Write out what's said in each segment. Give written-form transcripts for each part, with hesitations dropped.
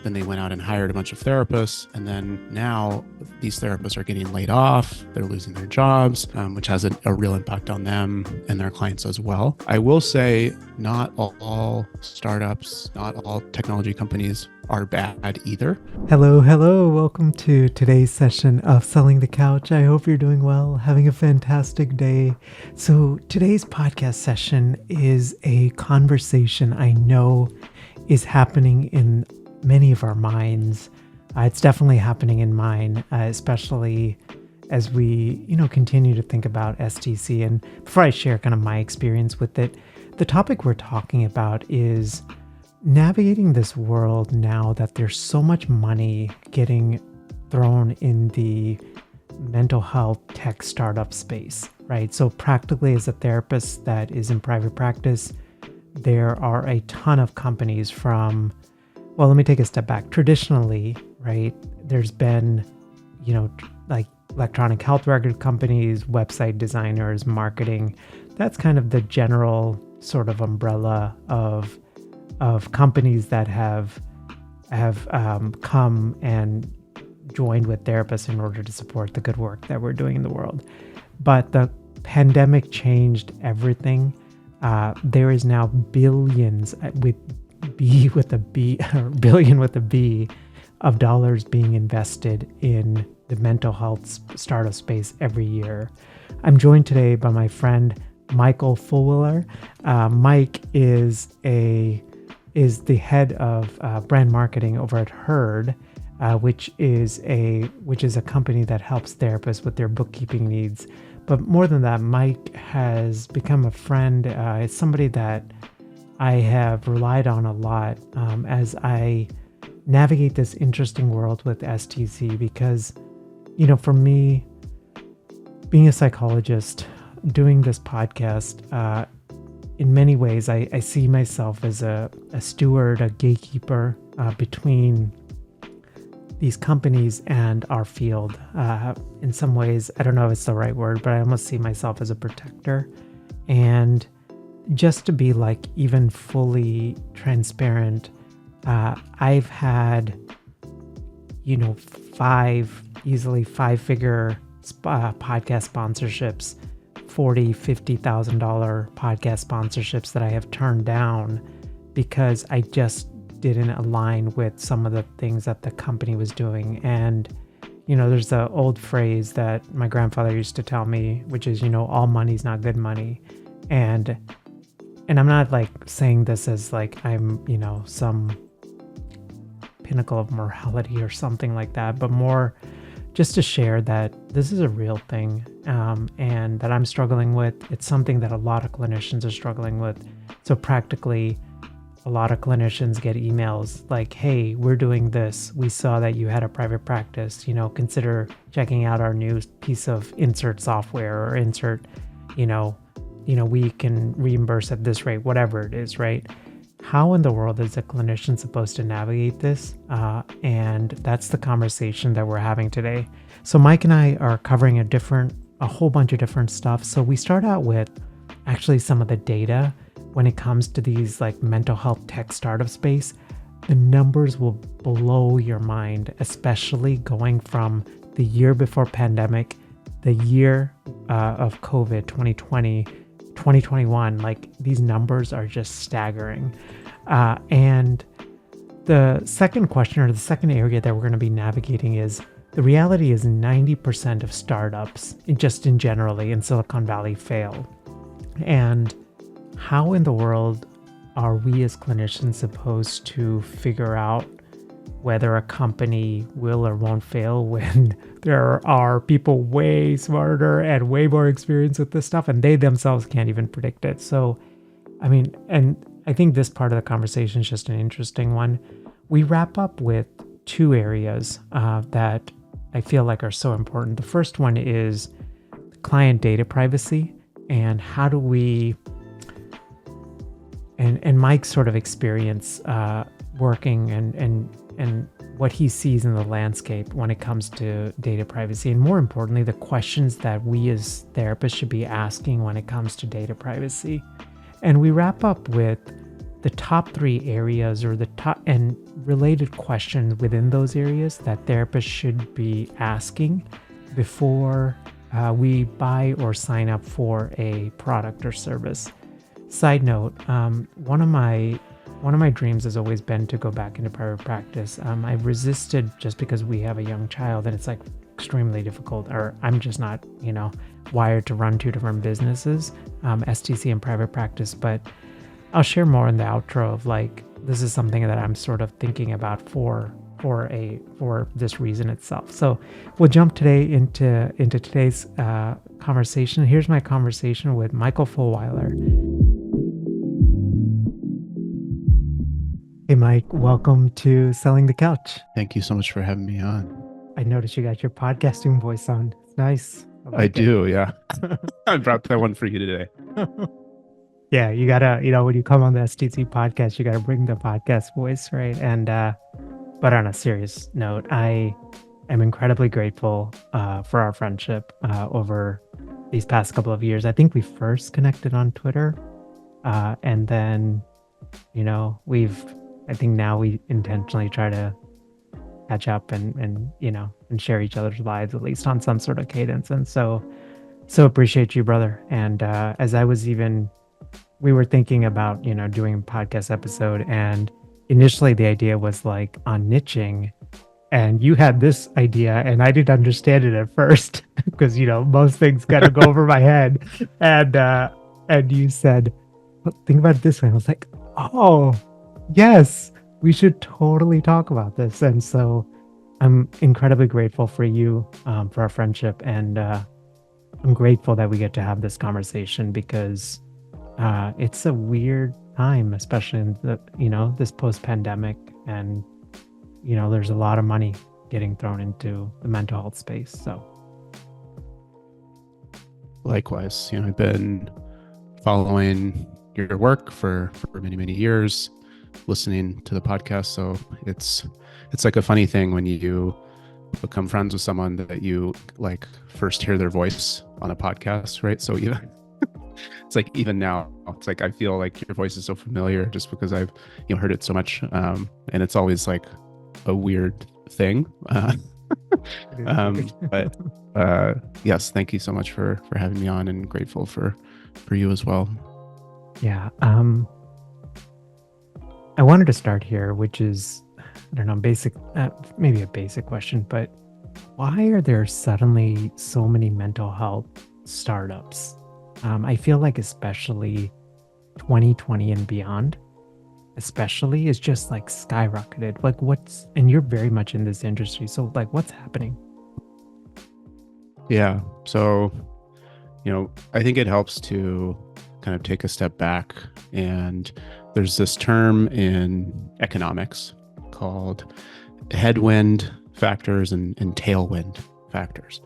Then they went out and hired a bunch of therapists. And then now these therapists are getting laid off. They're losing their jobs, which has a real impact on them and their clients as well. I will say not all startups, not all technology companies are bad either. Hello. Welcome to today's session of Selling the Couch. I hope you're doing well, having a fantastic day. So today's podcast session is a conversation I know is happening in many of our minds. It's definitely happening in mine, especially as we, continue to think about STC. And before I share kind of my experience with it, the topic we're talking about is navigating this world now that there's so much money getting thrown in the mental health tech startup space, right? So practically, as a therapist that is in private practice, there are a ton of companies from, well, let me take a step back. Traditionally, right, there's been, like electronic health record companies, website designers, marketing. That's kind of the general sort of umbrella of companies that have come and joined with therapists in order to support the good work that we're doing in the world. But the pandemic changed everything. There is now billions billion with a B of dollars being invested in the mental health startup space every year. I'm joined today by my friend Michael Fulwiler. Mike is the head of brand marketing over at Herd, which is a company that helps therapists with their bookkeeping needs. But more than that, Mike has become a friend. It's somebody that I have relied on a lot as I navigate this interesting world with STC, because, for me, being a psychologist, doing this podcast, in many ways, I see myself as a steward, a gatekeeper between these companies and our field. In some ways, I don't know if it's the right word, but I almost see myself as a protector. And just to be like even fully transparent, I've had, five-figure podcast sponsorships, $40,000-$50,000 podcast sponsorships that I have turned down because I just didn't align with some of the things that the company was doing. And, there's the old phrase that my grandfather used to tell me, which is, all money's not good money. And I'm not like saying this as like I'm, some pinnacle of morality or something like that, but more just to share that this is a real thing, and that I'm struggling with. It's something that a lot of clinicians are struggling with. So practically, a lot of clinicians get emails like, hey, we're doing this. We saw that you had a private practice, consider checking out our new piece of insert software or insert, we can reimburse at this rate, whatever it is, right? How in the world is a clinician supposed to navigate this? And that's the conversation that we're having today. So Mike and I are covering a whole bunch of different stuff. So we start out with actually some of the data when it comes to these like mental health tech startup space. The numbers will blow your mind, especially going from the year before pandemic, the year of COVID 2020, 2021, like these numbers are just staggering. And the second question, or the second area that we're going to be navigating, is the reality is 90% of startups, just in generally in Silicon Valley, fail. And how in the world are we as clinicians supposed to figure out whether a company will or won't fail when there are people way smarter and way more experienced with this stuff, and they themselves can't even predict it? So, and I think this part of the conversation is just an interesting one. We wrap up with two areas that I feel like are so important. The first one is client data privacy, and how do we, and Mike's sort of experience working and what he sees in the landscape when it comes to data privacy, and more importantly, the questions that we as therapists should be asking when it comes to data privacy. And we wrap up with the top 3 areas or the top and related questions within those areas that therapists should be asking before we buy or sign up for a product or service. Side note, one of my dreams has always been to go back into private practice. I've resisted just because we have a young child and it's like extremely difficult, or I'm just not, wired to run 2 different businesses, STC and private practice. But I'll share more in the outro of like, this is something that I'm sort of thinking about for this reason itself. So we'll jump today into today's conversation. Here's my conversation with Michael Fulwiler. Hey, Mike, welcome to Selling the Couch. Thank you so much for having me on. I noticed you got your podcasting voice on. It's nice. I do, yeah. I brought that one for you today. Yeah, you gotta, when you come on the STC podcast, you gotta bring the podcast voice, right? And but on a serious note, I am incredibly grateful for our friendship over these past couple of years. I think we first connected on Twitter, and then, I think now we intentionally try to catch up and share each other's lives, at least on some sort of cadence. And so appreciate you, brother. And as we were thinking about, doing a podcast episode, and initially the idea was like on niching, and you had this idea and I didn't understand it at first because, most things kind of go over my head. And you said, well, think about it this way. I was like, oh, yes, we should totally talk about this. And so I'm incredibly grateful for you, for our friendship. And I'm grateful that we get to have this conversation because it's a weird time, especially in this post-pandemic. And, there's a lot of money getting thrown into the mental health space. So likewise, I've been following your work for many, many years, listening to the podcast. So it's like a funny thing when you become friends with someone that you like first hear their voice on a podcast, right? So it's like even now, it's like I feel like your voice is so familiar just because I've heard it so much, and it's always like a weird thing. But yes, thank you so much for having me on, and grateful for you as well. Yeah. I wanted to start here, which is, I don't know, maybe a basic question, but why are there suddenly so many mental health startups? I feel like especially 2020 and beyond, especially, is just like skyrocketed. Like and you're very much in this industry. So like what's happening? Yeah. So, I think it helps to kind of take a step back, and there's this term in economics called headwind factors and tailwind factors,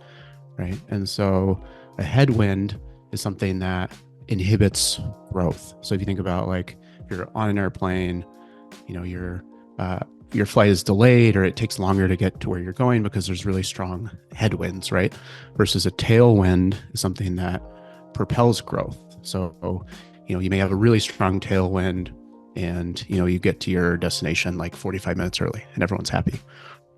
right? And so a headwind is something that inhibits growth. So if you think about like you're on an airplane, your flight is delayed or it takes longer to get to where you're going because there's really strong headwinds, right? Versus a tailwind is something that propels growth. So, you may have a really strong tailwind and, you get to your destination like 45 minutes early and everyone's happy,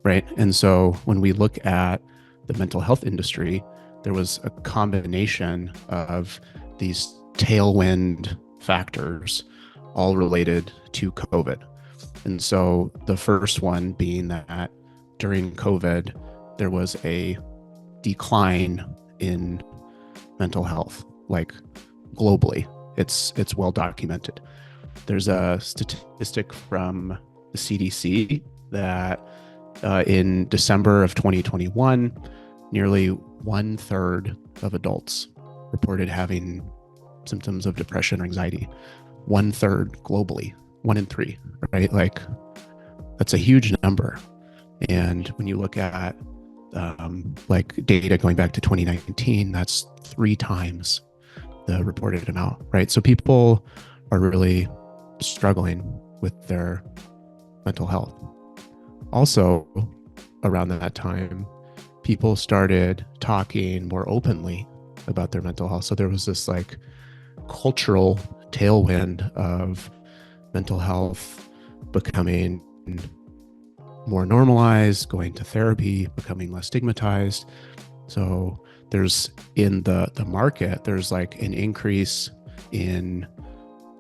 right? And so when we look at the mental health industry, there was a combination of these tailwind factors all related to COVID. And so the first one being that during COVID, there was a decline in mental health, like globally. It's well documented. There's a statistic from the CDC that in December of 2021, nearly 1/3 of adults reported having symptoms of depression or anxiety. 1/3 globally, 1 in 3, right? Like that's a huge number. And when you look at like data going back to 2019, that's 3 times the reported amount, right? So people are really struggling with their mental health. Also, around that time, people started talking more openly about their mental health. So there was this like cultural tailwind of mental health becoming more normalized, going to therapy, becoming less stigmatized. So there's in the market, there's like an increase in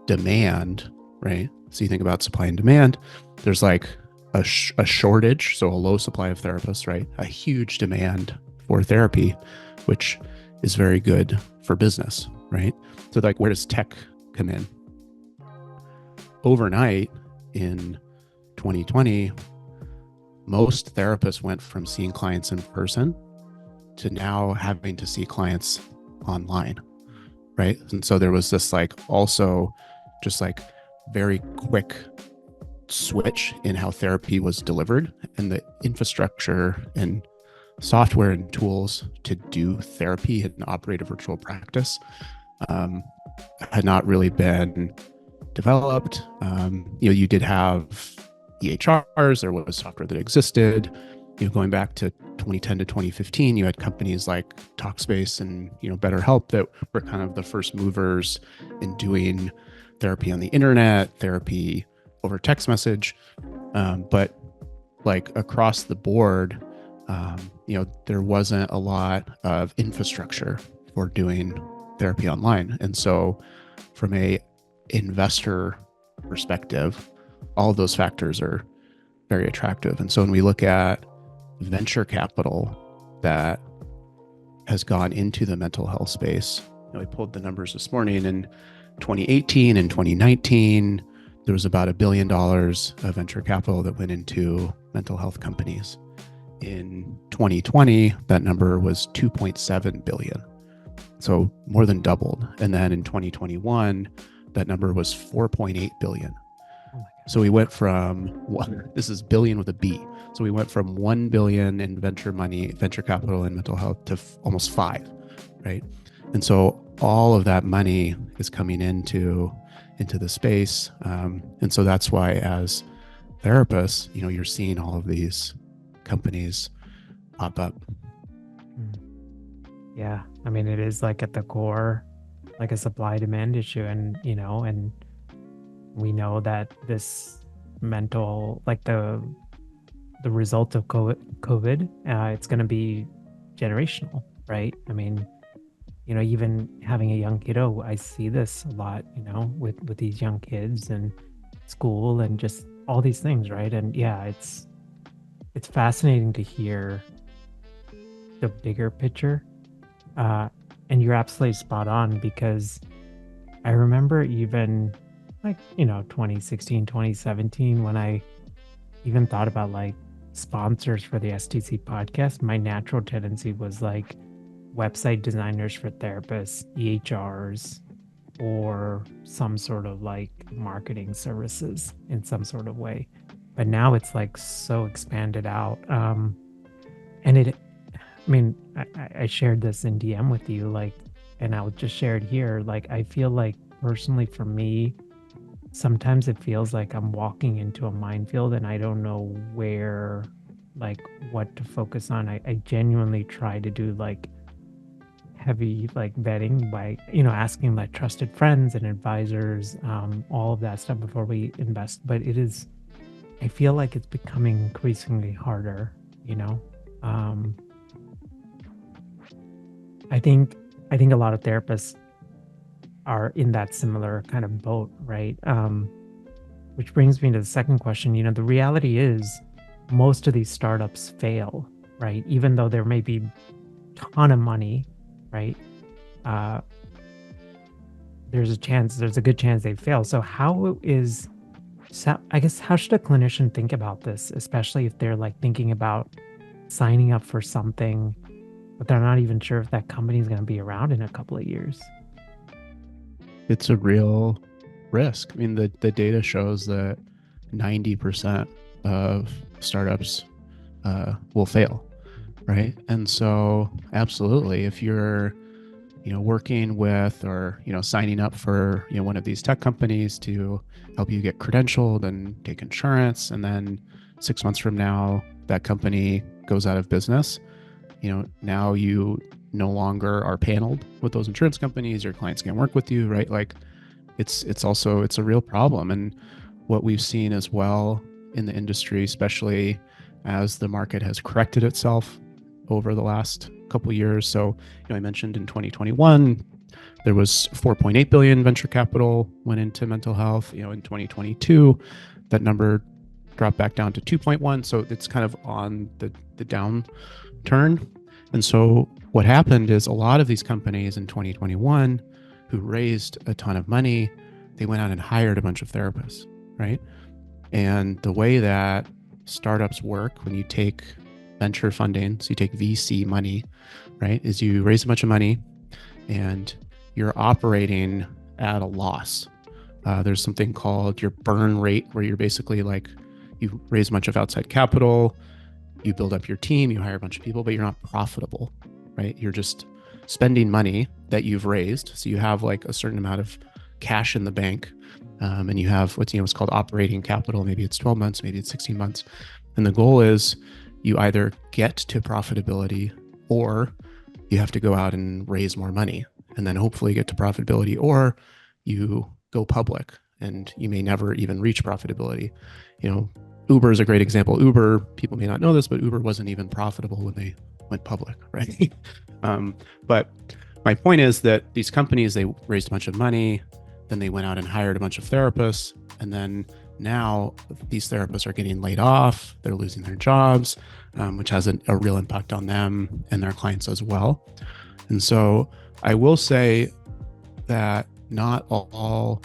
demand, right? So you think about supply and demand, there's like a shortage, so a low supply of therapists, right? A huge demand for therapy, which is very good for business, right? So like, where does tech come in? Overnight in 2020, most therapists went from seeing clients in person to now having to see clients online, right? And so there was this like also just like very quick switch in how therapy was delivered, and the infrastructure and software and tools to do therapy and operate a virtual practice had not really been developed. You did have EHRs, there was software that existed. Going back to 2010 to 2015, you had companies like Talkspace and BetterHelp that were kind of the first movers in doing therapy on the internet, therapy over text message. But like across the board, there wasn't a lot of infrastructure for doing therapy online. And so from a investor perspective, all of those factors are very attractive. And so when we look at venture capital that has gone into the mental health space, we pulled the numbers this morning. In 2018 and 2019, there was about $1 billion of venture capital that went into mental health companies. In 2020, that number was 2.7 billion. So more than doubled. And then in 2021, that number was 4.8 billion. So we went from this is billion with a B. So we went from 1 billion in venture capital in mental health to almost 5, right? And so all of that money is coming into the space. And so that's why as therapists, you're seeing all of these companies pop up. Yeah. I mean, it is like at the core, like a supply demand issue. And, and we know that this mental, like the result of COVID, it's going to be generational, right? I mean, even having a young kiddo, I see this a lot, with these young kids and school and just all these things, right? And yeah, it's fascinating to hear the bigger picture. And you're absolutely spot on, because I remember even like, 2016, 2017, when I even thought about like sponsors for the STC podcast, my natural tendency was like website designers for therapists, EHRs, or some sort of like marketing services in some sort of way. But now it's like so expanded out. And I shared this in DM with you, like, and I'll just share it here. Like, I feel like personally for me, sometimes it feels like I'm walking into a minefield and I don't know where, like, what to focus on. I genuinely try to do like heavy like vetting by, asking like trusted friends and advisors, all of that stuff before we invest. But I feel like it's becoming increasingly harder, I think a lot of therapists are in that similar kind of boat, right? Which brings me to the second question. The reality is most of these startups fail, right? Even though there may be a ton of money, right? There's a good chance they fail. So how should a clinician think about this, especially if they're like thinking about signing up for something, but they're not even sure if that company is going to be around in a couple of years? It's a real risk. I mean, the data shows that 90% of startups will fail, right? And so absolutely, if you're working with or signing up for one of these tech companies to help you get credentialed and take insurance, and then 6 months from now that company goes out of business, now you no longer are paneled with those insurance companies, your clients can't work with you, right? Like it's a real problem. And what we've seen as well in the industry, especially as the market has corrected itself over the last couple of years. So, I mentioned in 2021, there was 4.8 billion venture capital went into mental health. In 2022, that number dropped back down to 2.1. So it's kind of on the downturn. And so what happened is a lot of these companies in 2021 who raised a ton of money, they went out and hired a bunch of therapists, right? And the way that startups work when you take venture funding, so you take VC money, right, is you raise a bunch of money and you're operating at a loss. There's something called your burn rate, where you're basically like, you raise a bunch of outside capital, you build up your team, you hire a bunch of people, but you're not profitable, right? You're just spending money that you've raised. So you have like a certain amount of cash in the bank, and you have what's called operating capital. Maybe it's 12 months, maybe it's 16 months. And the goal is you either get to profitability or you have to go out and raise more money and then hopefully get to profitability, or you go public and you may never even reach profitability. Uber is a great example. Uber, people may not know this, but Uber wasn't even profitable when they went public, right? But my point is that these companies, they raised a bunch of money, then they went out and hired a bunch of therapists, and then now these therapists are getting laid off, they're losing their jobs, which has a real impact on them and their clients as well. And so I will say that not all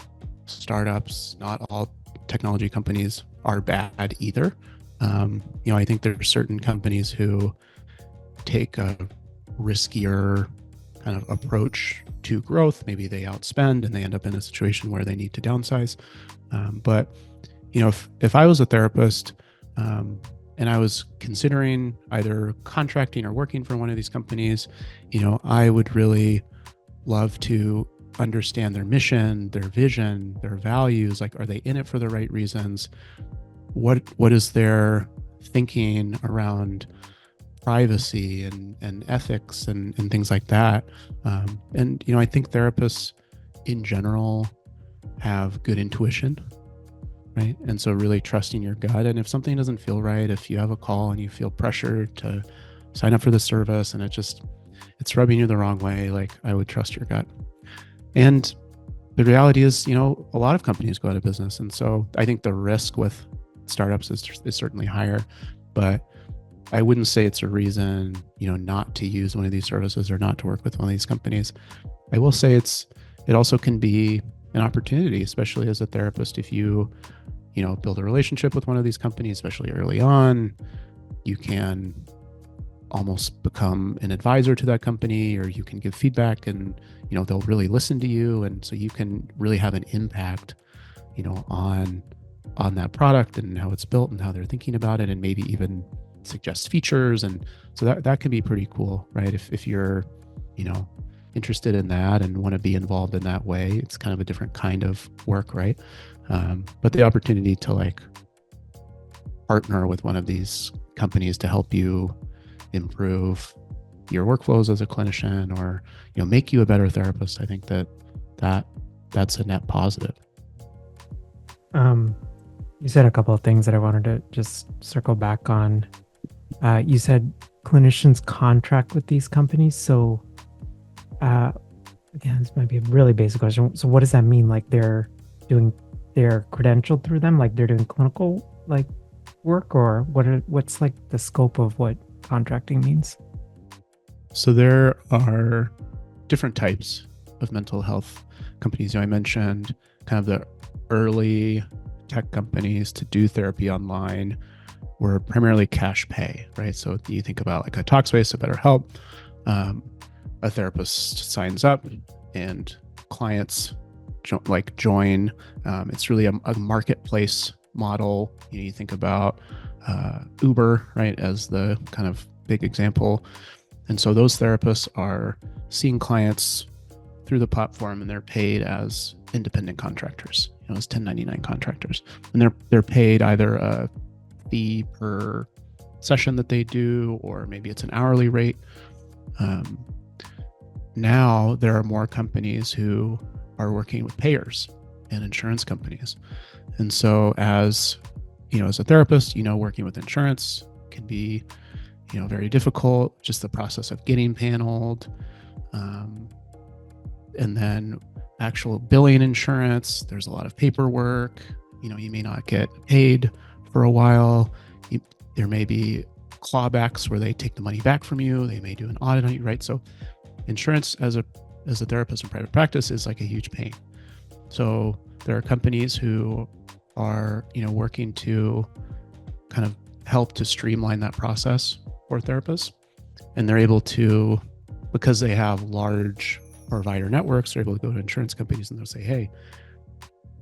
startups, not all technology companies are bad either. I think there are certain companies who take a riskier kind of approach to growth. Maybe they outspend and they end up in a situation where they need to downsize. But if I was a therapist and I was considering either contracting or working for one of these companies, I would really love to understand their mission, their vision, their values. Like, are they in it for the right reasons? What is their thinking around privacy and ethics and things like that? And I think therapists in general have good intuition, right? And so really trusting your gut. And if something doesn't feel right, if you have a call and you feel pressured to sign up for the service and it's rubbing you the wrong way, like, I would trust your gut. And the reality is, a lot of companies go out of business. And so I think the risk with startups is certainly higher, but I wouldn't say it's a reason, not to use one of these services or not to work with one of these companies. I will say it also can be an opportunity, especially as a therapist. If you build a relationship with one of these companies, especially early on, you can almost become an advisor to that company, or you can give feedback and, they'll really listen to you. And so you can really have an impact, on that product and how it's built and how they're thinking about it, and maybe even suggest features. And so that can be pretty cool, right? If you're, interested in that and want to be involved in that way, it's kind of a different kind of work, right? But the opportunity to like partner with one of these companies to help you improve your workflows as a clinician, or make you a better therapist, I think that's a net positive. You said a couple of things that I wanted to just circle back on. You said clinicians contract with these companies. So again, this might be a really basic question. So what does that mean? Like they're credentialed through them, like they're doing clinical like work, or what's like the scope of what contracting means? So there are different types of mental health companies. I mentioned kind of the early tech companies to do therapy online were primarily cash pay, right? So you think about like a Talkspace, a BetterHelp, a therapist signs up and clients join. It's really a marketplace model. You think about Uber, right, as the kind of big example. And so those therapists are seeing clients through the platform, and they're paid as independent contractors, as 1099 contractors. And they're paid either a fee per session that they do, or maybe it's an hourly rate. Now there are more companies who are working with payers, and insurance companies. And so as as a therapist, working with insurance can be, very difficult, just the process of getting paneled, and then actual billing insurance. There's a lot of paperwork. You may not get paid for a while. There may be clawbacks where they take the money back from you. They may do an audit on you, right? So insurance as a therapist in private practice is like a huge pain. So there are companies who are, working to kind of help to streamline that process for therapists. And they're able to, because they have large provider networks, they're able to go to insurance companies and they'll say, hey,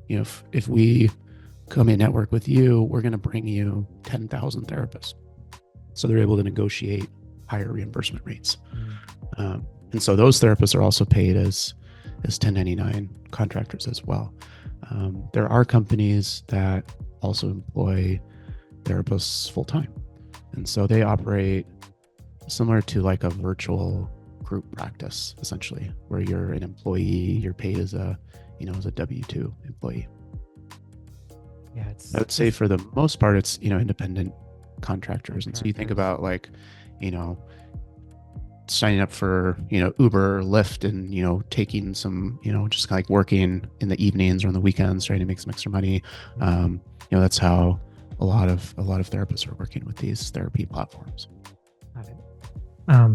if we come in network with you, we're going to bring you 10,000 therapists. So they're able to negotiate higher reimbursement rates. And so those therapists are also paid as 1099 contractors as well. There are companies that also employ therapists full time. And so they operate similar to like a virtual group practice, essentially, where you're an employee, you're paid as a W-2 employee. Yeah, I would say for the most part, it's, independent contractors. And so you think about like, signing up for, Uber, Lyft, and, taking some, just like working in the evenings or on the weekends, trying to make some extra money. That's how a lot of therapists are working with these therapy platforms. Got it. I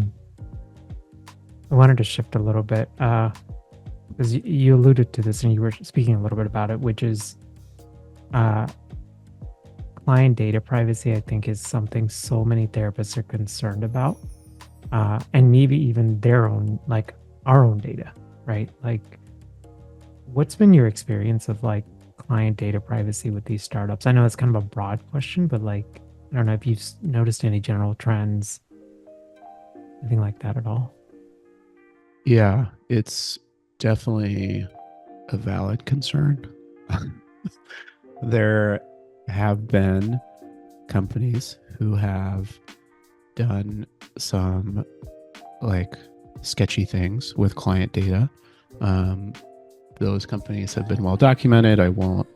wanted to shift a little bit, because you alluded to this and you were speaking a little bit about it, which is client data privacy. I think is something so many therapists are concerned about, and maybe even their own, like our own data, right? Like, what's been your experience of like client data privacy with these startups? I know it's kind of a broad question, but like, I don't know if you've noticed any general trends, anything like that at all. Yeah, it's definitely a valid concern. There have been companies who have done some like sketchy things with client data. Those companies have been well documented. I won't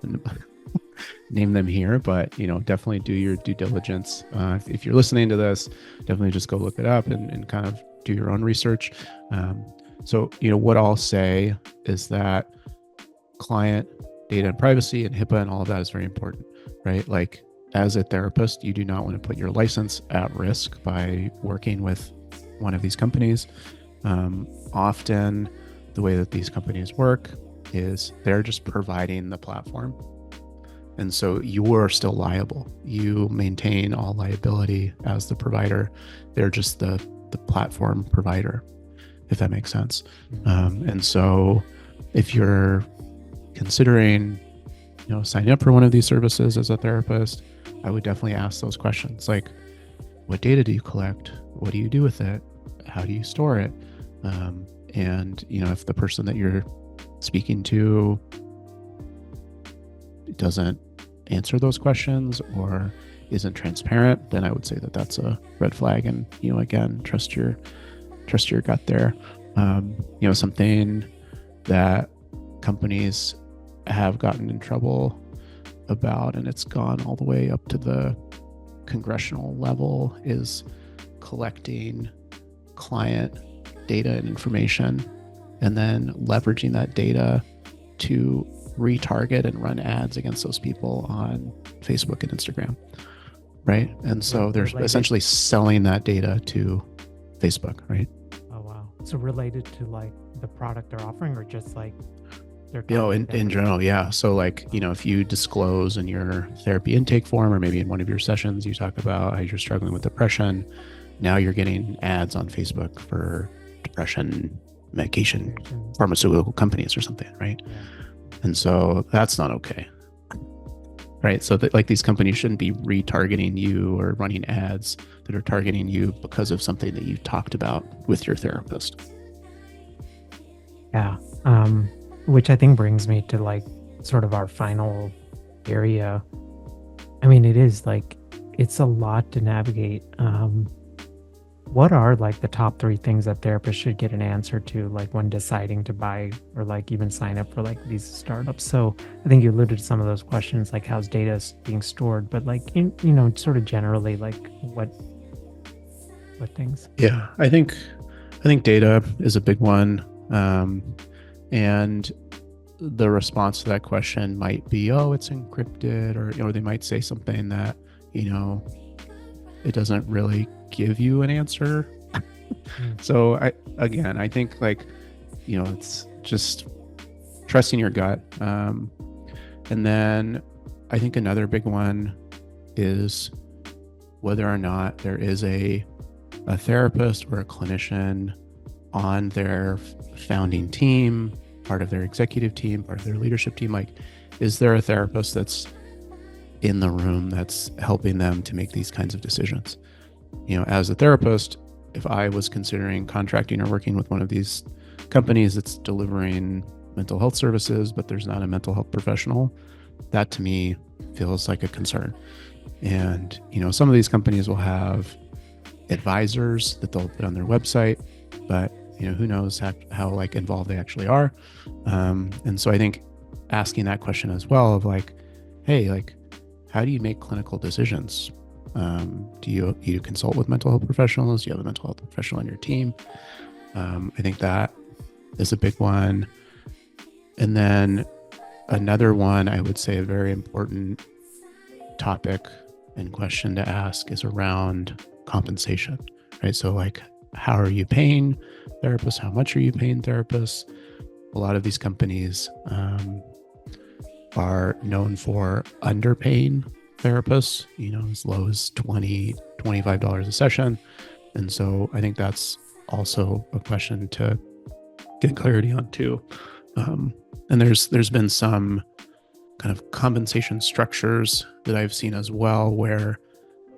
name them here, but definitely do your due diligence. If you're listening to this, definitely just go look it up and kind of do your own research. So what I'll say is that client data and privacy and HIPAA and all of that is very important, right? Like, as a therapist, you do not want to put your license at risk by working with one of these companies. Often the way that these companies work is they're just providing the platform. And so you are still liable. You maintain all liability as the provider. They're just the platform provider, if that makes sense. And so if you're considering, signing up for one of these services as a therapist, I would definitely ask those questions. Like, what data do you collect? What do you do with it? How do you store it? And, if the person that you're speaking to doesn't answer those questions or isn't transparent, then I would say that that's a red flag. And, again, trust your gut there. Something that companies have gotten in trouble about, and it's gone all the way up to the congressional level, is collecting client data and information and then leveraging that data to retarget and run ads against those people on Facebook and Instagram, right? And so they're essentially selling that data to Facebook, right? Oh, wow. So related to like the product they're offering, or just like in general, yeah. So like, if you disclose in your therapy intake form, or maybe in one of your sessions, you talk about how you're struggling with depression, now you're getting ads on Facebook for depression medication, pharmaceutical companies or something, right? Yeah. And so that's not okay, right? So that, like, these companies shouldn't be retargeting you or running ads that are targeting you because of something that you talked about with your therapist. Yeah. Which I think brings me to like sort of our final area. I mean, it is like, it's a lot to navigate. what are like the top 3 things that therapists should get an answer to, like when deciding to buy or like even sign up for like these startups? So I think you alluded to some of those questions, like how's data being stored, but like sort of generally, like what things? Yeah, I think data is a big one, and the response to that question might be, "Oh, it's encrypted," or they might say something that it doesn't really give you an answer. So I think like it's just trusting your gut, and then I think another big one is whether or not there is a therapist or a clinician on their founding team, part of their executive team, part of their leadership team. Like, is there a therapist that's in the room that's helping them to make these kinds of decisions? As a therapist, if I was considering contracting or working with one of these companies that's delivering mental health services, but there's not a mental health professional, that to me feels like a concern. And, some of these companies will have advisors that they'll put on their website, but who knows how like involved they actually are. And so I think asking that question as well of like, hey, like, how do you make clinical decisions? Do you consult with mental health professionals? Do you have a mental health professional on your team? I think that is a big one. And then another one, I would say a very important topic and question to ask is around compensation, right? So like, how are you paying therapists? How much are you paying therapists? A lot of these companies are known for underpaying therapists, as low as $20, $25 a session. And so I think that's also a question to get clarity on too. And there's been some kind of compensation structures that I've seen as well, where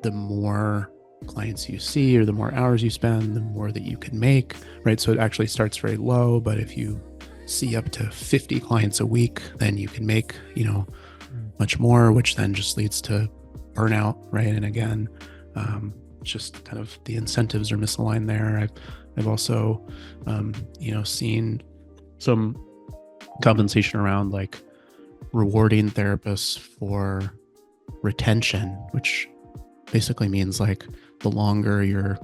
the more clients you see or the more hours you spend, the more that you can make, right? So it actually starts very low, but if you see up to 50 clients a week, then you can make, much more, which then just leads to burnout, right? And again, just kind of the incentives are misaligned there. I've also, seen some compensation around like rewarding therapists for retention, which basically means like the longer your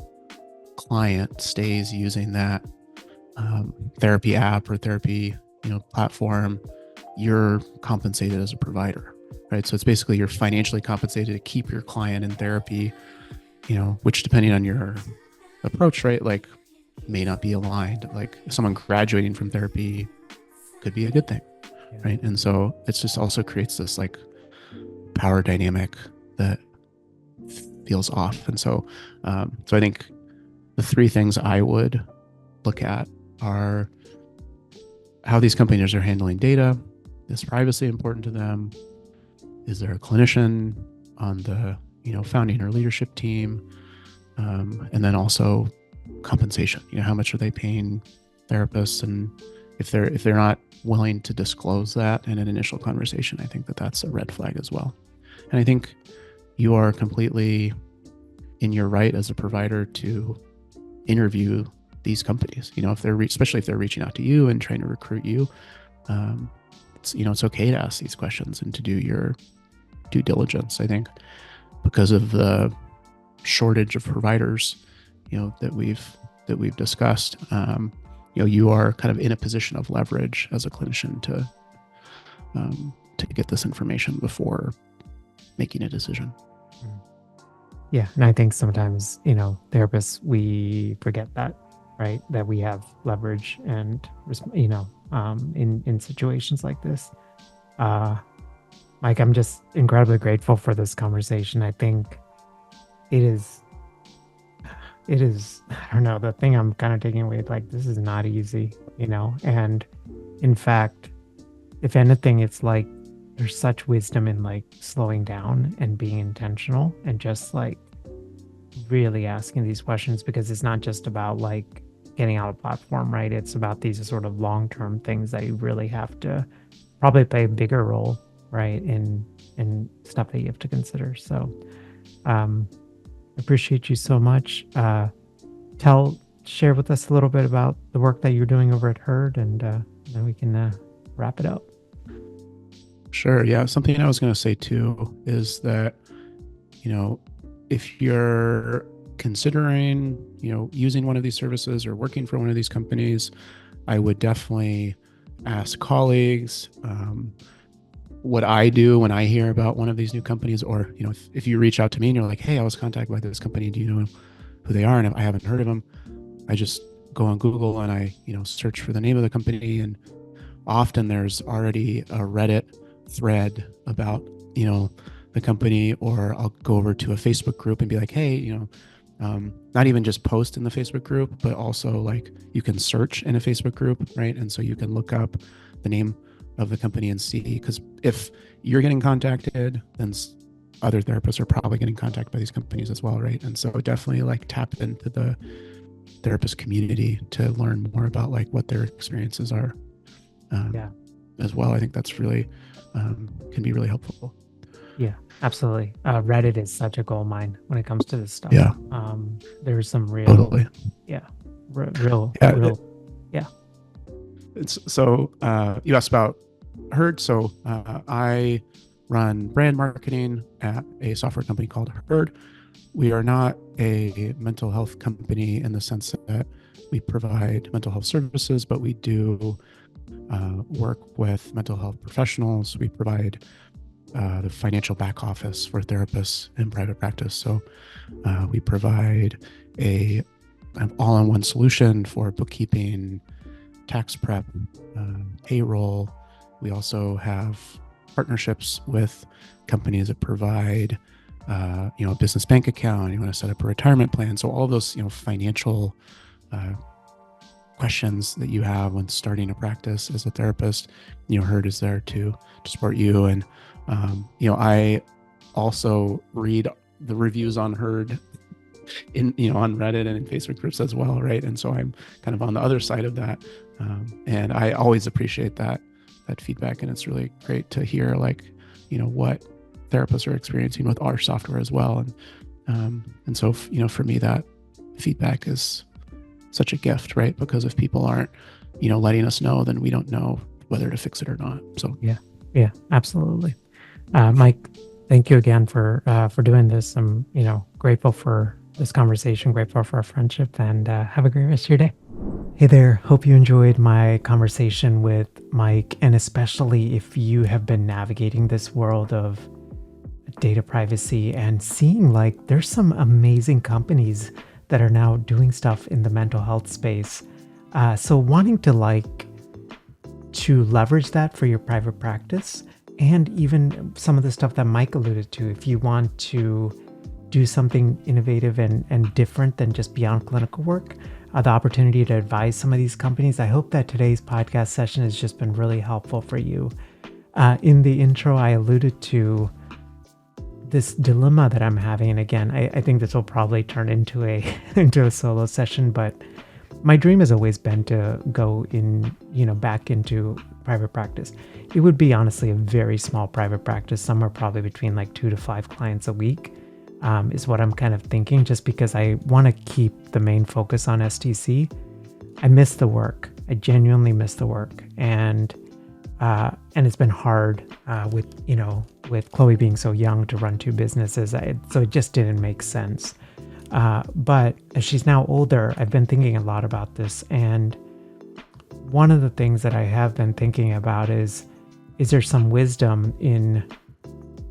client stays using that therapy app or therapy platform, you're compensated as a provider, right? So it's basically you're financially compensated to keep your client in therapy, which depending on your approach, right, like may not be aligned. Like someone graduating from therapy could be a good thing, right? And so it's just also creates this like power dynamic that feels off. And so I think the 3 things I would look at are how these companies are handling data. Is privacy important to them? Is there a clinician on the founding or leadership team? And then also compensation. How much are they paying therapists? And if they're not willing to disclose that in an initial conversation, I think that's a red flag as well. And I think you are completely in your right as a provider to interview these companies. Especially if they're reaching out to you and trying to recruit you, it's okay to ask these questions and to do your due diligence. I think because of the shortage of providers, that we've discussed, you are kind of in a position of leverage as a clinician to get this information before making a decision. Yeah, and I think sometimes therapists, we forget that, right? That we have leverage and in situations like this. Mike, I'm just incredibly grateful for this conversation. I think it is, I don't know, the thing I'm kind of taking away, like, this is not easy, and in fact, if anything, it's like, there's such wisdom in like slowing down and being intentional and just like really asking these questions, because it's not just about like getting out of platform, right? It's about these sort of long-term things that you really have to probably play a bigger role, right? In stuff that you have to consider. So, appreciate you so much. share with us a little bit about the work that you're doing over at Herd, and then we can wrap it up. Sure. Yeah. Something I was going to say too is that, if you're considering, using one of these services or working for one of these companies, I would definitely ask colleagues what I do when I hear about one of these new companies, or, if you reach out to me and you're like, hey, I was contacted by this company. Do you know who they are? And if I haven't heard of them, I just go on Google and I, search for the name of the company. And often there's already a Reddit thread about, the company, or I'll go over to a Facebook group and be like, hey, not even just post in the Facebook group, but also like you can search in a Facebook group, right? And so you can look up the name of the company and see, because if you're getting contacted, then other therapists are probably getting contacted by these companies as well, right? And so definitely like tap into the therapist community to learn more about like what their experiences are as well. I think that's really can be really helpful. Yeah, absolutely. Reddit is such a gold mine when it comes to this stuff. Yeah. There's some real, totally. real. It's so you asked about Herd. So I run brand marketing at a software company called Herd. We are not a mental health company in the sense that we provide mental health services, but we do work with mental health professionals. We provide the financial back office for therapists in private practice. So we provide an all-in-one solution for bookkeeping, tax prep, payroll. We also have partnerships with companies that provide, a business bank account. You want to set up a retirement plan. So all those, financial questions that you have when starting a practice as a therapist, Herd is there to support you. And I also read the reviews on Herd on Reddit and in Facebook groups as well, right? And so I'm kind of on the other side of that, and I always appreciate that feedback, and it's really great to hear what therapists are experiencing with our software as well, and so for me that feedback is such a gift, right? Because if people aren't letting us know, then we don't know whether to fix it or not. So yeah, absolutely. Mike, thank you again for doing this. I'm grateful for this conversation, grateful for our friendship, and have a great rest of your day. Hey there, hope you enjoyed my conversation with Mike, and especially if you have been navigating this world of data privacy and seeing there's some amazing companies that are now doing stuff in the mental health space. So wanting to leverage that for your private practice, and even some of the stuff that Mike alluded to, if you want to do something innovative and different than just beyond clinical work, the opportunity to advise some of these companies. I hope that today's podcast session has just been really helpful for you. In the intro, I alluded to this dilemma that I'm having. And again, I think this will probably turn into a solo session, but my dream has always been to go back into private practice. It would be honestly a very small private practice, somewhere probably between 2 to 5 clients a week, is what I'm kind of thinking, just because I want to keep the main focus on STC. I miss the work. I genuinely miss the work. And it's been hard with Chloe being so young to run 2 businesses. So it just didn't make sense. But as she's now older, I've been thinking a lot about this. And one of the things that I have been thinking about is there some wisdom in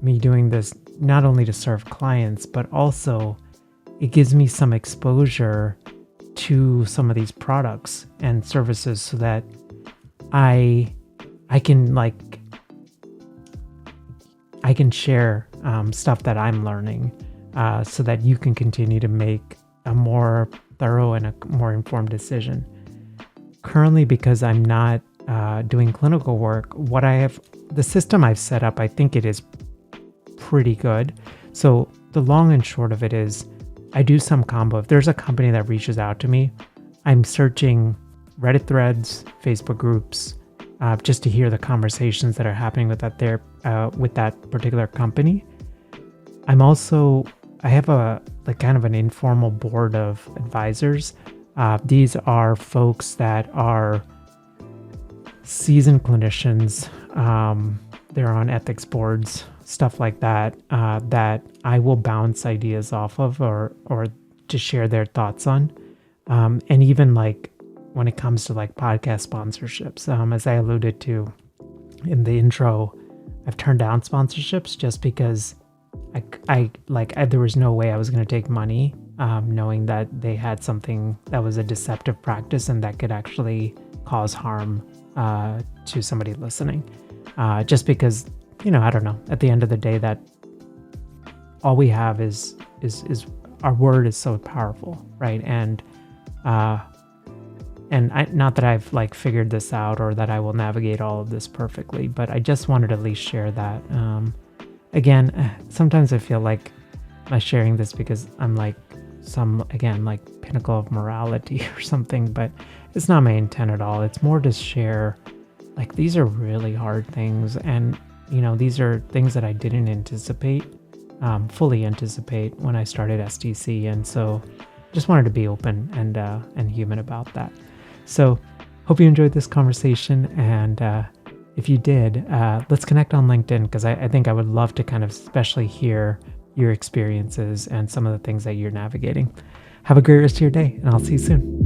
me doing this, not only to serve clients, but also it gives me some exposure to some of these products and services so that I can share stuff that I'm learning, so that you can continue to make a more thorough and a more informed decision. Currently, because I'm not doing clinical work, the system I've set up, I think it is pretty good. So the long and short of it is I do some combo. If there's a company that reaches out to me, I'm searching Reddit threads, Facebook groups, just to hear the conversations that are happening with that particular company. I'm also I have a like kind of an informal board of advisors. These are folks that are seasoned clinicians. They're on ethics boards, stuff like that, that I will bounce ideas off of or to share their thoughts on. And even like when it comes to like podcast sponsorships, as I alluded to in the intro, I've turned down sponsorships just because there was no way I was going to take money, knowing that they had something that was a deceptive practice and that could actually cause harm to somebody listening. Just because, I don't know, at the end of the day, that all we have is our word is so powerful, right? And not that I've like figured this out or that I will navigate all of this perfectly, but I just wanted to at least share that. Again, sometimes I feel like I'm sharing this because I'm like like pinnacle of morality or something, but it's not my intent at all. It's more to share, like, these are really hard things. And, these are things that I didn't fully anticipate when I started STC. And so just wanted to be open and human about that. So hope you enjoyed this conversation. And if you did, let's connect on LinkedIn, because I think I would love to kind of especially hear your experiences and some of the things that you're navigating. Have a great rest of your day, and I'll see you soon.